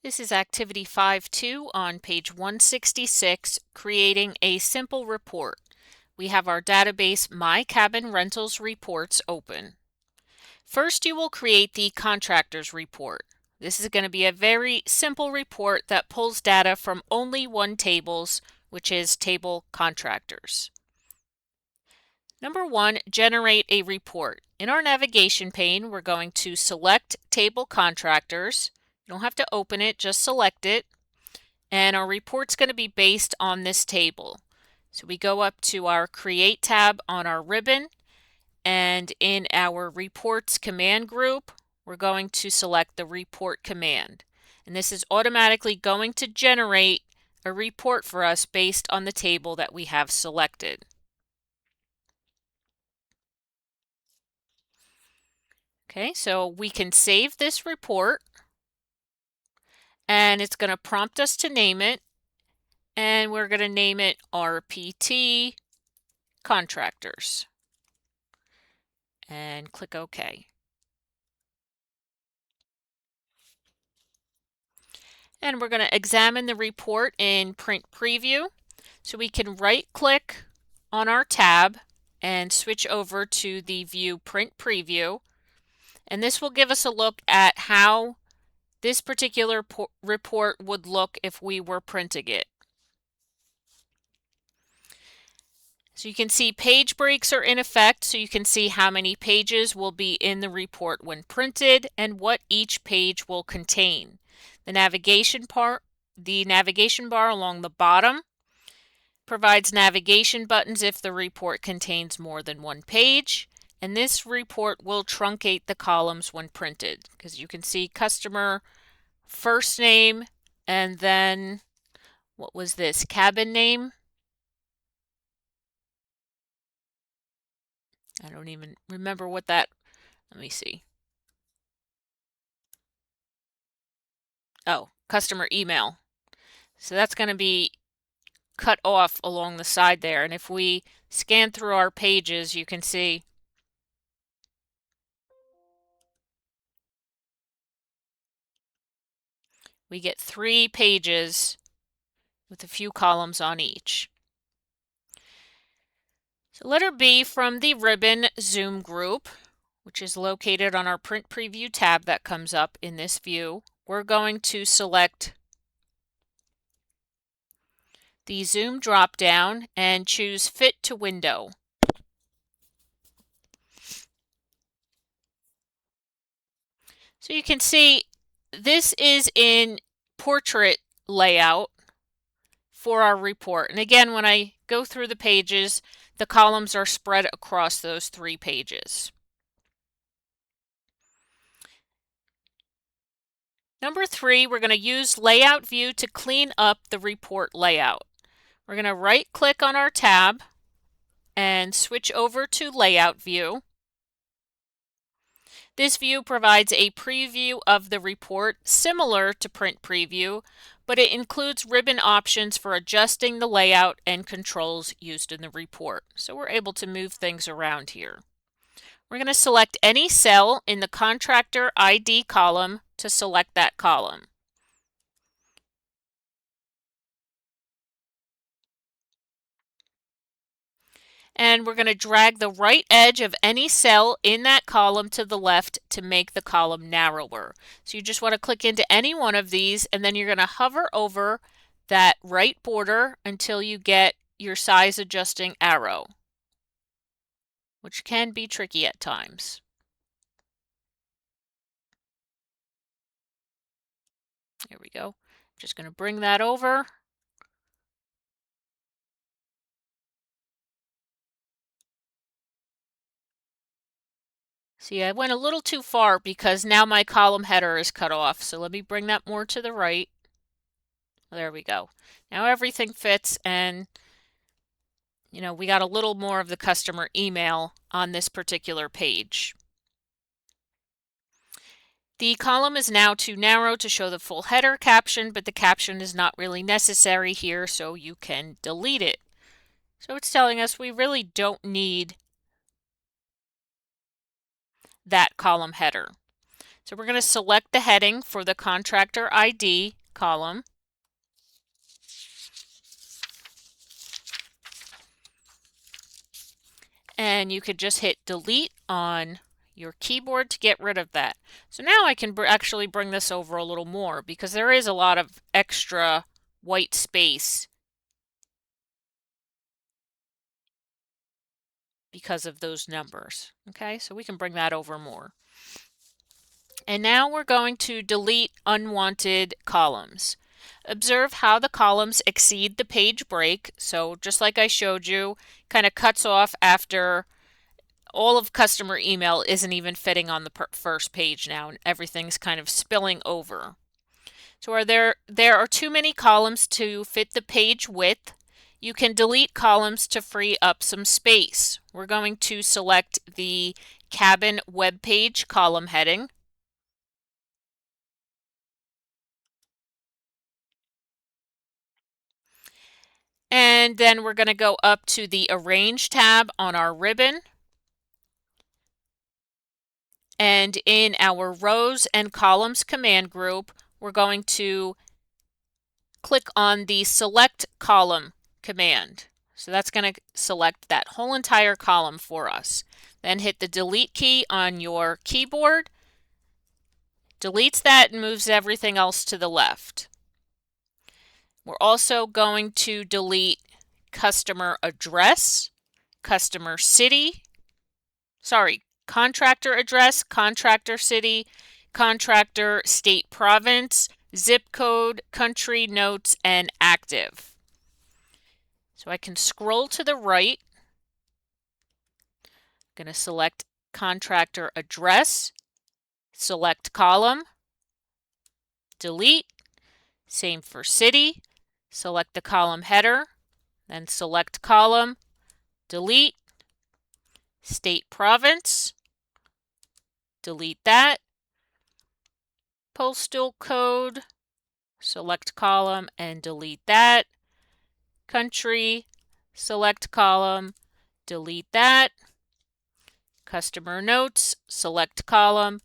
This is Activity 5.2 on page 166, creating a simple report. We have our database My Cabin Rentals Reports open. First, you will create the Contractors Report. This is going to be a very simple report that pulls data from only one table, which is Table Contractors. Number 1, generate a report. In our navigation pane, we're going to select Table Contractors. You don't have to open it, just select it. And our report's going to be based on this table. So we go up to our Create tab on our ribbon, and in our Reports command group, we're going to select the Report command. And this is automatically going to generate a report for us based on the table that we have selected. Okay, so we can save this report, and it's going to prompt us to name it, and we're going to name it RPT Contractors. And click OK. And we're going to examine the report in Print Preview. So we can right-click on our tab and switch over to the View Print Preview. And this will give us a look at how this particular report would look if we were printing it. So you can see page breaks are in effect, so you can see how many pages will be in the report when printed and what each page will contain. The navigation bar along the bottom provides navigation buttons if the report contains more than one page, and this report will truncate the columns when printed, because you can see customer first name and then what was this, cabin name? I don't even remember what that, let me see. Oh, customer email. So that's going to be cut off along the side there. And if we scan through our pages, you can see we get 3 pages with a few columns on each. So letter B from the ribbon Zoom group, which is located on our Print Preview tab that comes up in this view, we're going to select the Zoom drop-down and choose Fit to Window. So you can see this is in portrait layout for our report. And again, when I go through the pages, the columns are spread across those 3 pages. Number 3, we're going to use Layout View to clean up the report layout. We're going to right-click on our tab and switch over to Layout View. This view provides a preview of the report similar to Print Preview, but it includes ribbon options for adjusting the layout and controls used in the report. So we're able to move things around here. We're going to select any cell in the Contractor ID column to select that column. And we're going to drag the right edge of any cell in that column to the left to make the column narrower. So you just want to click into any one of these, and then you're going to hover over that right border until you get your size adjusting arrow, which can be tricky at times. There we go. Just going to bring that over. See, I went a little too far because now my column header is cut off. So let me bring that more to the right. There we go. Now everything fits, and we got a little more of the customer email on this particular page. The column is now too narrow to show the full header caption, but the caption is not really necessary here, so you can delete it. So it's telling us we really don't need that column header. So we're going to select the heading for the contractor ID column. And you could just hit delete on your keyboard to get rid of that. So now I can actually bring this over a little more because there is a lot of extra white space because of those numbers. Okay, so we can bring that over more. And now we're going to delete unwanted columns. Observe how the columns exceed the page break. So just like I showed you, kind of cuts off after all of customer email isn't even fitting on the first page now, and everything's kind of spilling over. So there are too many columns to fit the page width. You can delete columns to free up some space. We're going to select the cabin web page column heading. And then we're going to go up to the Arrange tab on our ribbon. And in our Rows and Columns command group, we're going to click on the Select Column command. So that's going to select that whole entire column for us. Then hit the Delete key on your keyboard. Deletes that and moves everything else to the left. We're also going to delete customer address, customer city, contractor address, contractor city, contractor state province, zip code, country notes, and active. So I can scroll to the right. I'm going to select contractor address, select column, delete, same for city, select the column header, then select column, delete, state province, delete that, postal code, select column and delete that, country, select column, delete that, customer notes, select column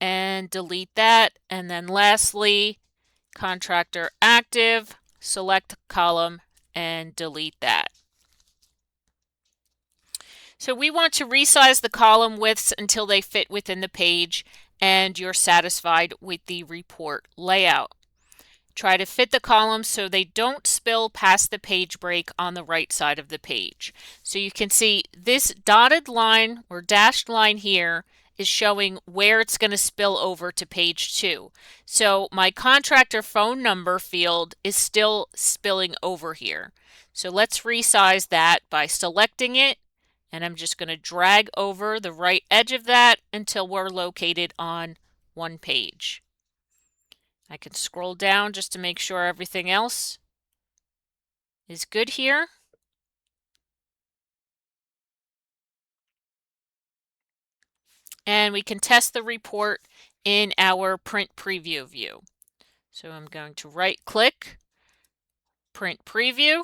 and delete that, and then lastly, contractor active, select column and delete that. So we want to resize the column widths until they fit within the page and you're satisfied with the report layout. Try to fit the columns so they don't spill past the page break on the right side of the page. So you can see this dotted line or dashed line here is showing where it's going to spill over to page 2. So my contractor phone number field is still spilling over here. So let's resize that by selecting it, and I'm just going to drag over the right edge of that until we're located on one page. I can scroll down just to make sure everything else is good here. And we can test the report in our print preview view. So I'm going to right click, print preview.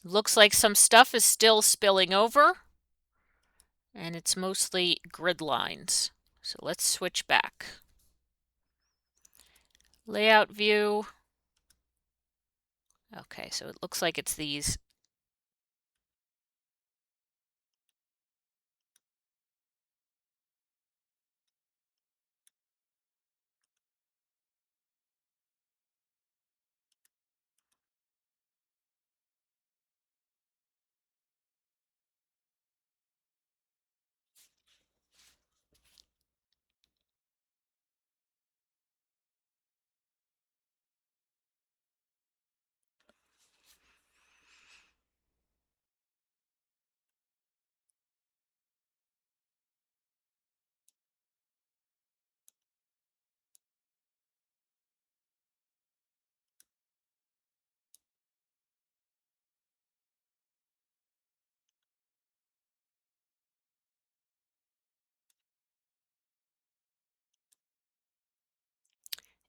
Looks like some stuff is still spilling over, and it's mostly grid lines. So let's switch back. Layout view. Okay, so it looks like it's these.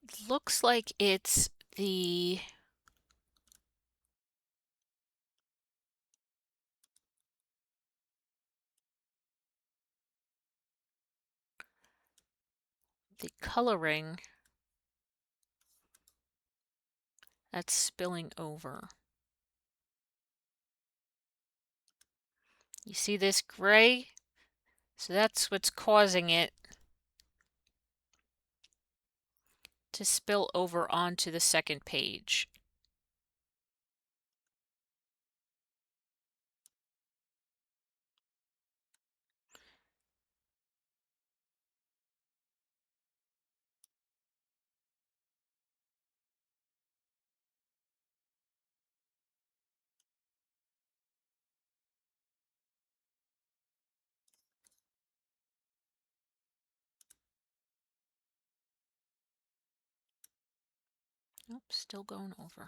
It looks like it's the the coloring that's spilling over. You see this gray? So that's what's causing it to spill over onto the second page. Oops, still going over.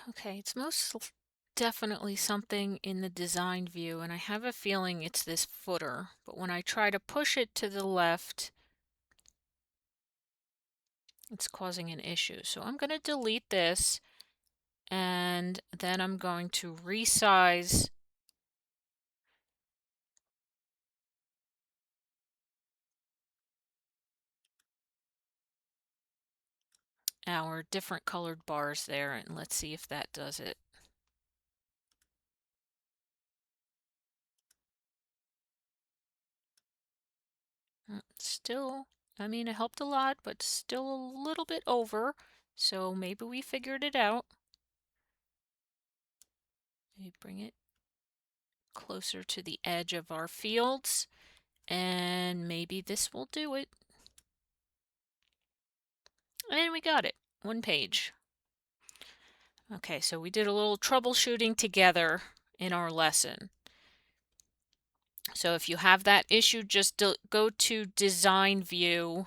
Okay, it's most definitely something in the design view, and I have a feeling it's this footer, but when I try to push it to the left, it's causing an issue. So I'm going to delete this, and then I'm going to resize our different colored bars there, and let's see if that does it. Still, I mean, it helped a lot, but still a little bit over, so maybe we figured it out. Maybe bring it closer to the edge of our fields, and maybe this will do it. And we got it, one page. Okay, so we did a little troubleshooting together in our lesson. So if you have that issue, just go to Design View,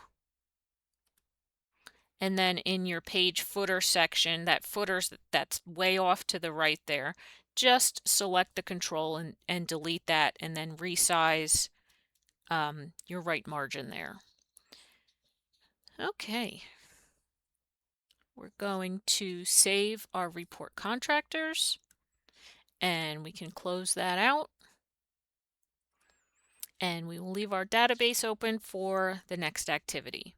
and then in your page footer section, that footer's that's way off to the right there, just select the control and delete that, and then resize your right margin there. Okay. We're going to save our report contractors, and we can close that out. And we will leave our database open for the next activity.